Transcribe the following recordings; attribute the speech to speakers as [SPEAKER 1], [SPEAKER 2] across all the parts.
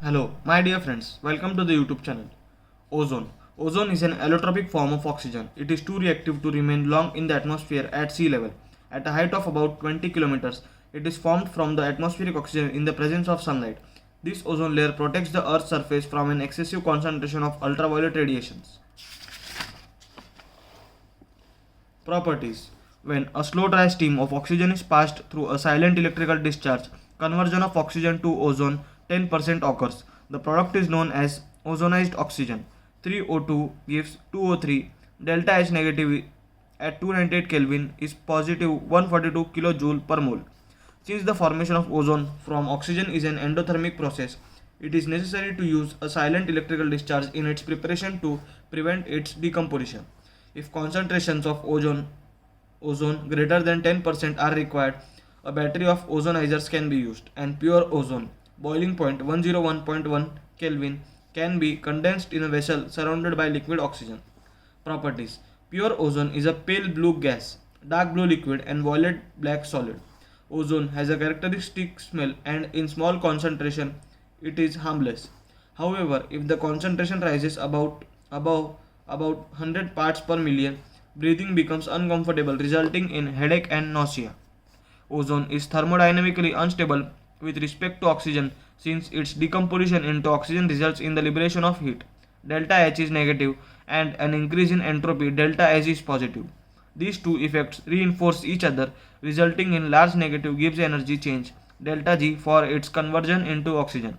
[SPEAKER 1] Hello, my dear friends. Welcome to the YouTube channel. Ozone. Ozone is an allotropic form of oxygen. It is too reactive to remain long in the atmosphere at sea level. At a height of about 20 kilometers, it is formed from the atmospheric oxygen in the presence of sunlight. This ozone layer protects the Earth's surface from an excessive concentration of ultraviolet radiations. Properties. When a slow dry stream of oxygen is passed through a silent electrical discharge, conversion of oxygen to ozone 10% occurs. The product is known as ozonized oxygen. 3O2 gives 2O3. Delta H negative at 298 Kelvin is positive 142 kJ per mole. Since the formation of ozone from oxygen is an endothermic process, it is necessary to use a silent electrical discharge in its preparation to prevent its decomposition. If concentrations of ozone greater than 10% are required, a battery of ozonizers can be used, and pure ozone, boiling point 101.1 Kelvin, can be condensed in a vessel surrounded by liquid oxygen. Properties. Pure ozone is a pale blue gas, dark blue liquid, and violet black solid. Ozone has a characteristic smell, and in small concentration it is harmless. However, if the concentration rises above about 100 parts per million, breathing becomes uncomfortable, resulting in headache and nausea. Ozone is thermodynamically unstable with respect to oxygen since its decomposition into oxygen results in the liberation of heat. Delta H is negative and an increase in entropy delta H is positive. These two effects reinforce each other, resulting in large negative Gibbs energy change delta G for its conversion into oxygen.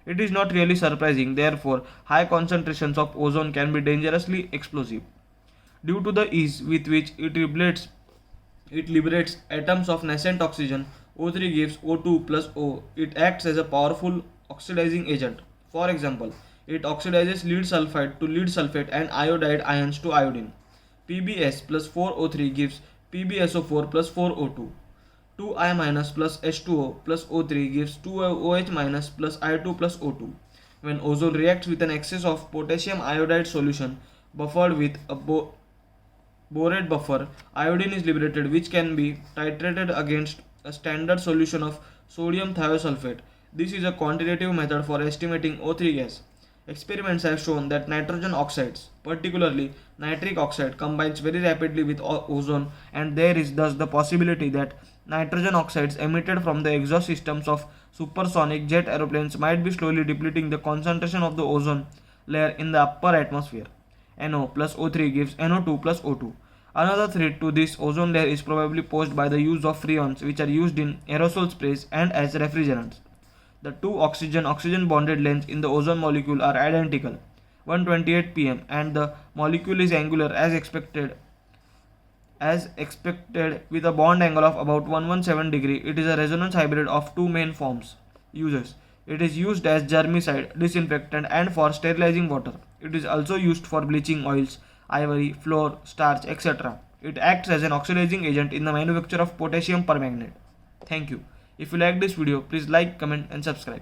[SPEAKER 1] It is not really surprising, therefore, high concentrations of ozone can be dangerously explosive. Due to the ease with which it liberates atoms of nascent oxygen, O3 gives O2 plus O. It acts as a powerful oxidizing agent. For example, it oxidizes lead sulfide to lead sulfate and iodide ions to iodine. PbS plus 4O3 gives PbSO4 plus 4O2. 2I minus plus H2O plus O3 gives 2OH minus plus I2 plus O2. When ozone reacts with an excess of potassium iodide solution buffered with a borate buffer, iodine is liberated, which can be titrated against a standard solution of sodium thiosulfate. This is a quantitative method for estimating O3 gas. Experiments have shown that nitrogen oxides, particularly nitric oxide, combines very rapidly with ozone, and there is thus the possibility that nitrogen oxides emitted from the exhaust systems of supersonic jet aeroplanes might be slowly depleting the concentration of the ozone layer in the upper atmosphere. NO plus O3 gives NO2 plus O2. Another threat to this ozone layer is probably posed by the use of freons, which are used in aerosol sprays and as refrigerants. The two oxygen bonded lengths in the ozone molecule are identical, 128 pm, and the molecule is angular as expected with a bond angle of about 117 degree. It is a resonance hybrid of two main forms. Uses. It is used as germicide, disinfectant, and for sterilizing water. It is also used for bleaching oils, ivory, flour, starch, etc. It acts as an oxidizing agent in the manufacture of potassium permanganate. Thank you. If you like this video, please like, comment and subscribe.